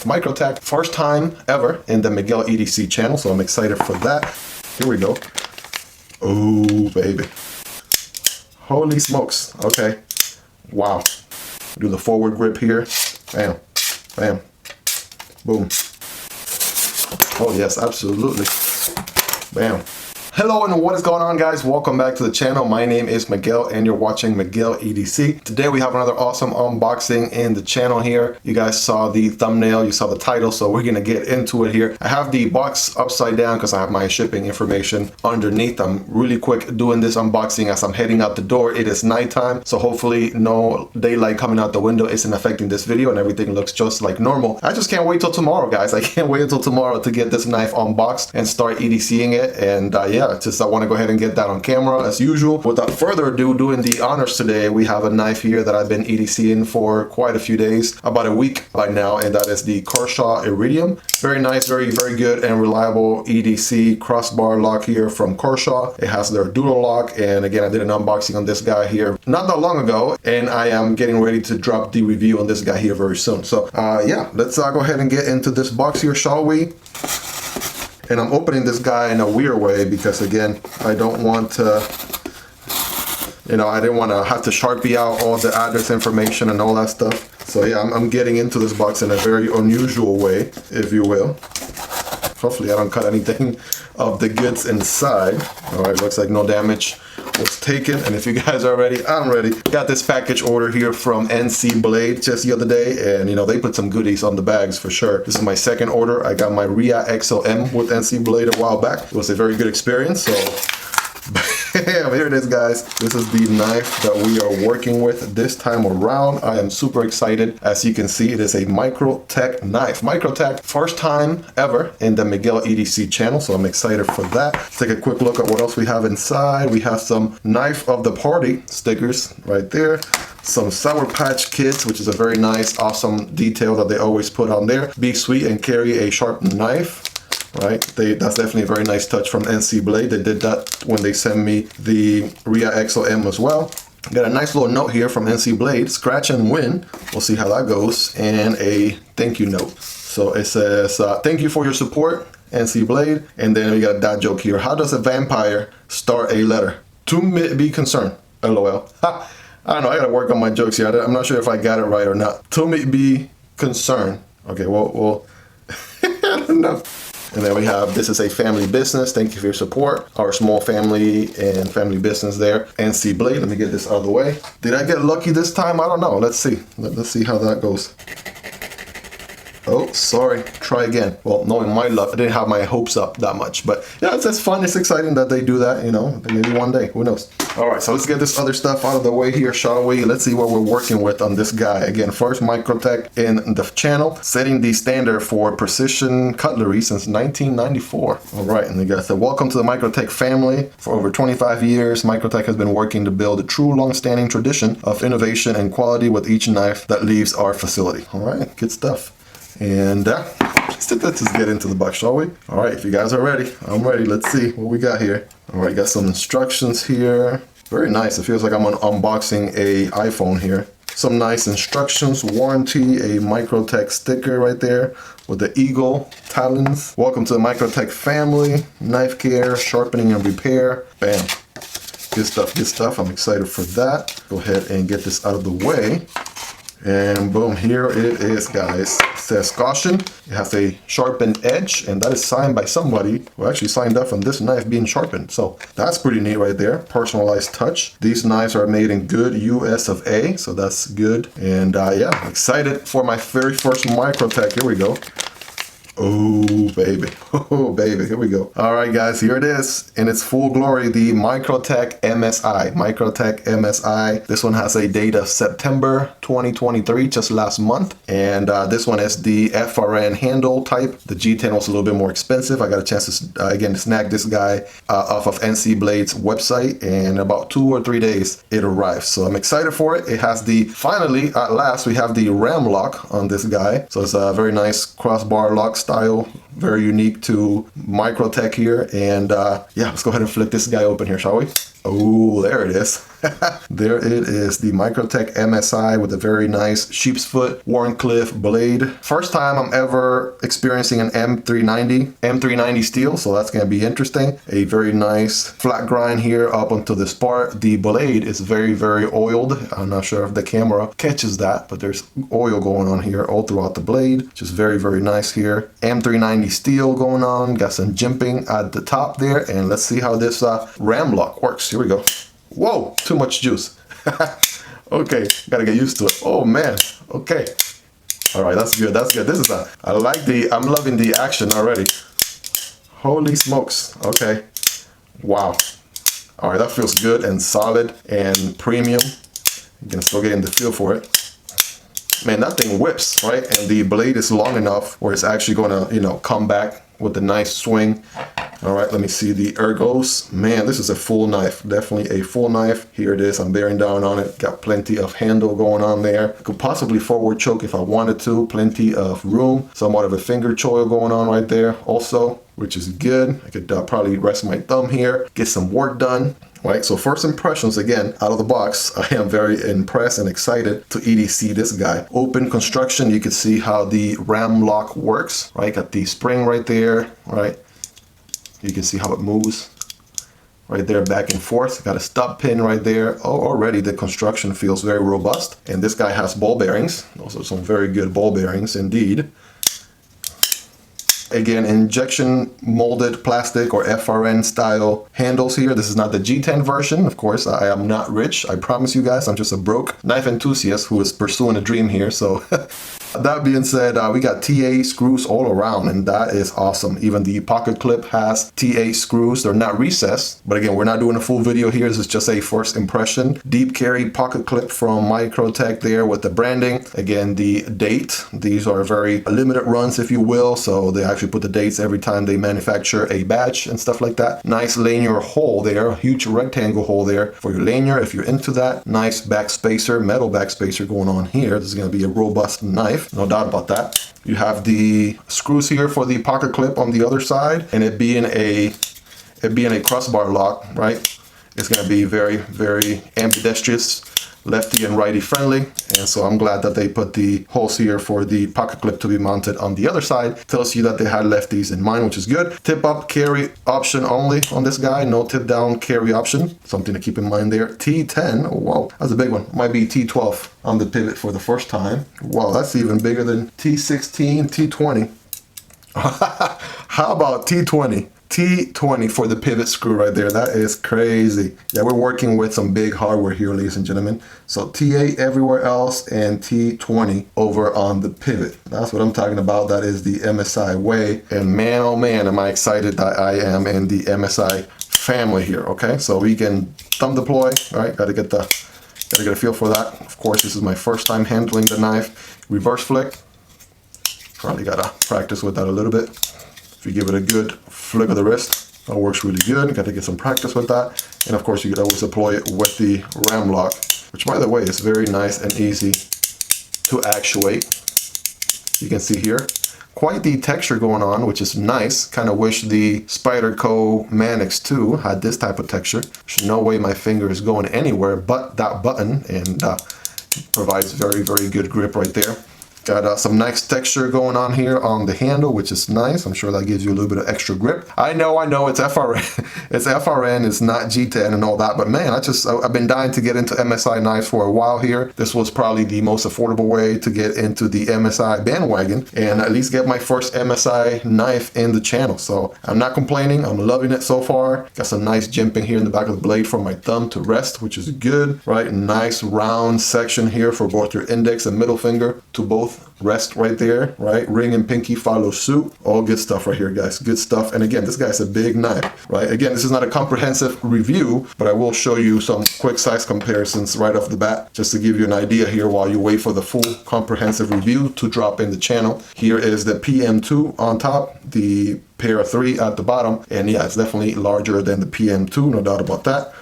Microtech, first time ever in the Miguel EDC channel, so I'm excited for that. Here we go. Oh, baby. Holy smokes. Okay. Wow. Do the forward grip here. Bam. Bam. Boom. Oh, yes, absolutely. Bam. Hello and what is going on, guys? Welcome back to the channel. My name is Miguel and you're watching Miguel EDC. Today we have another awesome unboxing in the channel here. You guys saw the thumbnail, you saw the title, so we're gonna get into it here. I have the box upside down because I have my shipping information underneath. I'm really quick doing this unboxing as I'm heading out the door. It is nighttime, so hopefully no daylight coming out the window isn't affecting this video and everything looks just like normal. I just can't wait till tomorrow, guys. I can't wait until tomorrow to get this knife unboxed and start EDCing it. And yeah, I want to go ahead and get that on camera as usual. Without further ado, doing the honors today, we have a knife here that I've been EDCing for quite a few days, about a week by now, and that is the Kershaw Iridium. Very nice, very good and reliable EDC crossbar lock here from Kershaw. It has their dual lock, and again, I did an unboxing on this guy here not that long ago, and I am getting ready to drop the review on this guy here very soon. So yeah, let's go ahead and get into this box here, shall we? And I'm opening this guy in a weird way because, again, I don't want to, I didn't want to have to Sharpie out all the address information and all that stuff. So yeah, I'm getting into this box in a very unusual way, if you will. Hopefully I don't cut anything of the goods inside. All right, looks like no damage was taken. And if you guys are ready, I'm ready. Got this package order here from NC Blade just the other day, and they put some goodies on the bags for sure. This is my second order. I got my REA XLM with NC Blade a while back. It was a very good experience, so bam, here it is, guys. This is the knife that we are working with this time around. I am super excited. As you can see, it is a Microtech knife. Microtech, first time ever in the Miguel EDC channel, so I'm excited for that. Let's take a quick look at what else we have inside. We have some Knife of the Party stickers right there. Some Sour Patch Kids, which is a very nice, awesome detail that they always put on there. Be sweet and carry a sharp knife. Right, that's definitely a very nice touch from NC Blade. They did that when they sent me the REA XLM as well. Got a nice little note here from NC Blade, scratch and win. We'll see how that goes, and a thank you note. So it says, thank you for your support, NC Blade. And then we got a dad joke here. How does a vampire start a letter? To be concerned, LOL. I don't know, I gotta work on my jokes here. I'm not sure if I got it right or not. To be concerned. Okay, well, I don't know. And then we have, this is a family business. Thank you for your support. Our small family and family business there. NC Blade, let me get this out of the way. Did I get lucky this time? I don't know. Let's see. Let's see how that goes. Oh, sorry. Try again. Well, knowing my luck, I didn't have my hopes up that much. But yeah, it's fun. It's exciting that they do that, maybe one day. Who knows? All right, so let's get this other stuff out of the way here, shall we? Let's see what we're working with on this guy. Again, first Microtech in the channel, setting the standard for precision cutlery since 1994. All right, and you guys said, welcome to the Microtech family. For over 25 years, Microtech has been working to build a true long-standing tradition of innovation and quality with each knife that leaves our facility. All right, good stuff. And let's just get into the box, shall we? All right, if you guys are ready, I'm ready. Let's see what we got here. All right, got some instructions here. Very nice. It feels like I'm unboxing a iPhone here. Some nice instructions, warranty, a Microtech sticker right there with the eagle talons. Welcome to the Microtech family. Knife care, sharpening and repair. Bam. Good stuff, good stuff. I'm excited for that. Go ahead and get this out of the way. And boom, here it is, guys. It says caution. It has a sharpened edge, and that is signed by somebody who actually signed up on this knife being sharpened. So that's pretty neat right there. Personalized touch. These knives are made in good US of A, so that's good. And yeah, I'm excited for my very first Microtech. Here we go. Oh, baby. Oh, baby. Here we go. All right, guys, here it is in its full glory, the Microtech MSI. Microtech MSI. This one has a date of September 2023, just last month. And this one is the FRN handle type. The G10 was a little bit more expensive. I got a chance to, again, snag this guy off of NC Blade's website. And in about 2 or 3 days, it arrived. So I'm excited for it. It has the, finally, at last, we have the RAM lock on this guy. So it's a very nice crossbar lock style, very unique to Microtech here. And yeah, let's go ahead and flip this guy open here, shall we? Oh, there it is. There it is, the Microtech MSI with a very nice sheep's foot Wharncliffe blade. First time I'm ever experiencing an M390 steel, so that's going to be interesting. A very nice flat grind here up onto this part. The blade is very, very oiled. I'm not sure if the camera catches that, but there's oil going on here all throughout the blade, which is very, very nice here. M390 steel going on, got some jimping at the top there, and let's see how this RAM lock works. Here we go. Whoa, too much juice. Okay, gotta get used to it. Oh man, okay. All right, that's good, that's good. This is I'm loving the action already. Holy smokes, okay. Wow. All right, that feels good and solid and premium. You can still get in the feel for it. Man, that thing whips, right? And the blade is long enough where it's actually gonna, you know, come back with a nice swing. All right, let me see the ergos. Man, this is a full knife, definitely a full knife. Here it is, I'm bearing down on it. Got plenty of handle going on there. Could possibly forward choke if I wanted to. Plenty of room, somewhat of a finger choil going on right there also, which is good. I could probably rest my thumb here, get some work done. Right, so first impressions, again, out of the box, I am very impressed and excited to EDC this guy. Open construction, you can see how the RAM lock works, right? Got the spring right there, right? You can see how it moves right there back and forth. Got a stop pin right there. Oh, already the construction feels very robust. And this guy has ball bearings, also some very good ball bearings indeed. Again, injection molded plastic or FRN style handles here. This is not the G10 version. Of course, I am not rich. I promise you guys, I'm just a broke knife enthusiast who is pursuing a dream here. So that being said, we got TA screws all around, and that is awesome. Even the pocket clip has TA screws. They're not recessed, but again, we're not doing a full video here. This is just a first impression. Deep carry pocket clip from Microtech there with the branding. Again, the date. These are very limited runs, if you will. So they actually put the dates every time they manufacture a batch and stuff like that. Nice lanyard hole there. Huge rectangle hole there for your lanyard if you're into that. Nice back spacer, metal back spacer going on here. This is going to be a robust knife. No doubt about that. You have the screws here for the pocket clip on the other side, and it being a crossbar lock, right? It's going to be very, very ambidextrous, lefty and righty friendly. And so I'm glad that they put the holes here for the pocket clip to be mounted on the other side. Tells you that they had lefties in mind, which is good. Tip up carry option only on this guy. No tip down carry option. Something to keep in mind there. T10. Oh, wow, that's a big one. Might be T12 on the pivot for the first time. Wow, that's even bigger than T16, T20. How about T20? T20 for the pivot screw right there. That is crazy. Yeah, we're working with some big hardware here, ladies and gentlemen. So TA everywhere else and T20 over on the pivot. That's what I'm talking about. That is the MSI way. And man, oh man, am I excited that I am in the MSI family here. Okay, so we can thumb deploy. All right, gotta get a feel for that. Of course, this is my first time handling the knife. Reverse flick. Probably gotta practice with that a little bit. If you give it a good flick of the wrist, that works really good. Got to get some practice with that. And of course, you could always deploy it with the RAM lock, which by the way is very nice and easy to actuate. You can see here, quite the texture going on, which is nice. Kind of wish the Spyderco Manix 2 had this type of texture. There's no way my finger is going anywhere but that button, and provides very, very good grip right there. Got some nice texture going on here on the handle, which is nice. I'm sure that gives you a little bit of extra grip. I know, it's FRN. It's FRN, it's not G10 and all that, but man, I've been dying to get into MSI knives for a while here. This was probably the most affordable way to get into the MSI bandwagon and at least get my first MSI knife in the channel. So I'm not complaining, I'm loving it so far. Got some nice jimping here in the back of the blade for my thumb to rest, which is good, right? Nice round section here for both your index and middle finger to both rest right there, right? Ring and pinky follow suit. All good stuff right here, guys. Good stuff. And again, this guy's a big knife, right? Again, this is not a comprehensive review, but I will show you some quick size comparisons right off the bat, just to give you an idea here while you wait for the full comprehensive review to drop in the channel. Here is the PM2 on top, the Para 3 at the bottom. And yeah, it's definitely larger than the PM2, no doubt about that.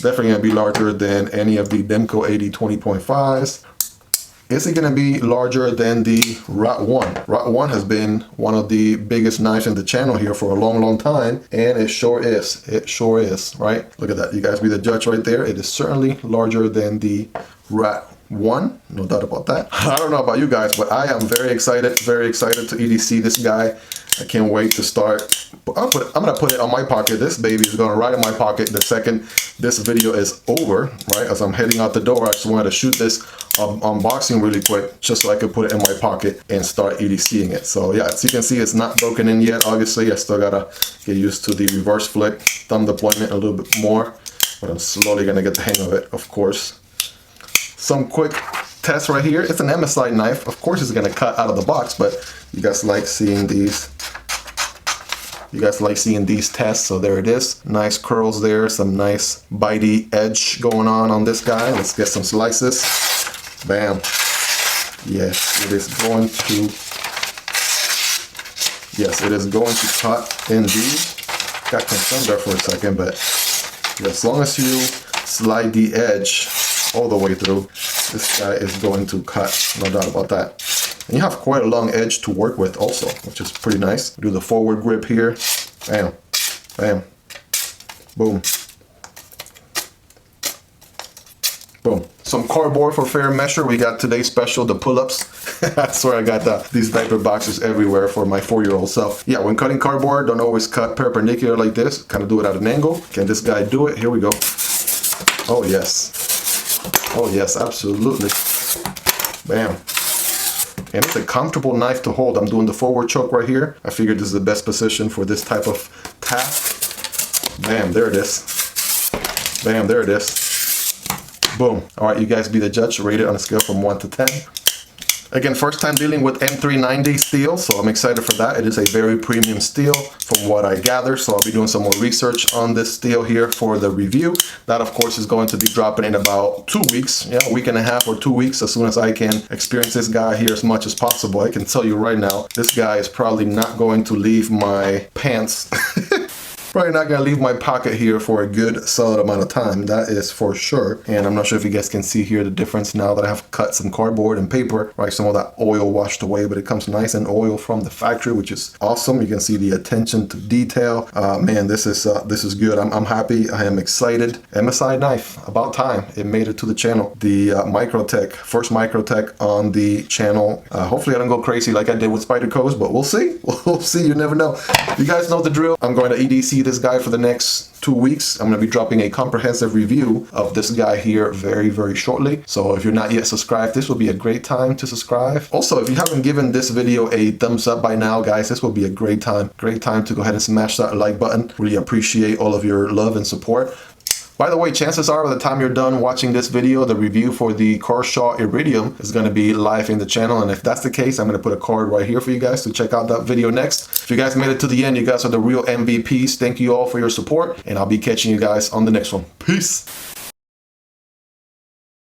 Definitely gonna be larger than any of the Demco 80 20.5s. Is it going to be larger than the ROT1? ROT1 has been one of the biggest knives in the channel here for a long, long time, and it sure is. It sure is, right? Look at that. You guys be the judge right there. It is certainly larger than the ROT1, no doubt about that. I don't know about you guys, but I am very excited to EDC this guy. I can't wait to start. I'm gonna put it on my pocket. This baby is gonna right in my pocket the second this video is over, right? As I'm heading out the door, I just wanted to shoot this unboxing really quick, just so I could put it in my pocket and start EDCing it. So yeah, as you can see, it's not broken in yet. Obviously, I still gotta get used to the reverse flick, thumb deployment a little bit more, but I'm slowly gonna get the hang of it, of course. Some quick tests right here. It's an MSI knife. Of course, it's gonna cut out of the box, but you guys like seeing these. You guys like seeing these tests, so there it is. Nice curls there, some nice bitey edge going on this guy. Let's get some slices. Bam. Yes, it is going to. Yes, it is going to cut indeed. Got concerned there for a second, but as long as you slide the edge all the way through, this guy is going to cut, no doubt about that. And you have quite a long edge to work with also, which is pretty nice. Do the forward grip here. Bam, bam, boom, boom. Some cardboard for fair measure. We got today's special, the pull-ups. I swear I got these diaper boxes everywhere for my 4-year-old self. Yeah, when cutting cardboard, don't always cut perpendicular like this. Kind of do it at an angle. Can this guy do it? Here we go. Oh yes. Oh yes, absolutely. Bam. And it's a comfortable knife to hold. I'm doing the forward choke right here. I figured this is the best position for this type of task. Bam, there it is. Bam, there it is. Boom. All right, you guys be the judge. Rate it on a scale from 1 to 10. Again, first time dealing with M390 steel, so I'm excited for that. It is a very premium steel from what I gather, so I'll be doing some more research on this steel here for the review. That, of course, is going to be dropping in about 2 weeks, yeah, a week and a half or 2 weeks, as soon as I can experience this guy here as much as possible. I can tell you right now, this guy is probably not going to leave my pants. Probably not gonna leave my pocket here for a good solid amount of time, that is for sure. And I'm not sure if you guys can see here the difference now that I have cut some cardboard and paper, right? Some of that oil washed away, but it comes nice and oil from the factory, which is awesome. You can see the attention to detail. Man, this is good. I'm happy. I am excited. MSI knife, about time it made it to the channel. The Microtech, first Microtech on the channel. Hopefully I don't go crazy like I did with Spyderco's, but we'll see. We'll see. You never know. You guys know the drill. I'm going to EDC this guy for the next 2 weeks. I'm going to be dropping a comprehensive review of this guy here very, very shortly. So if you're not yet subscribed, this will be a great time to subscribe. Also, if you haven't given this video a thumbs up by now, guys, this will be a great time to go ahead and smash that like button. Really appreciate all of your love and support. By the way, chances are by the time you're done watching this video, the review for the Kershaw Iridium is going to be live in the channel. And if that's the case, I'm going to put a card right here for you guys to check out that video next. If you guys made it to the end, you guys are the real MVPs. Thank you all for your support, and I'll be catching you guys on the next one. Peace.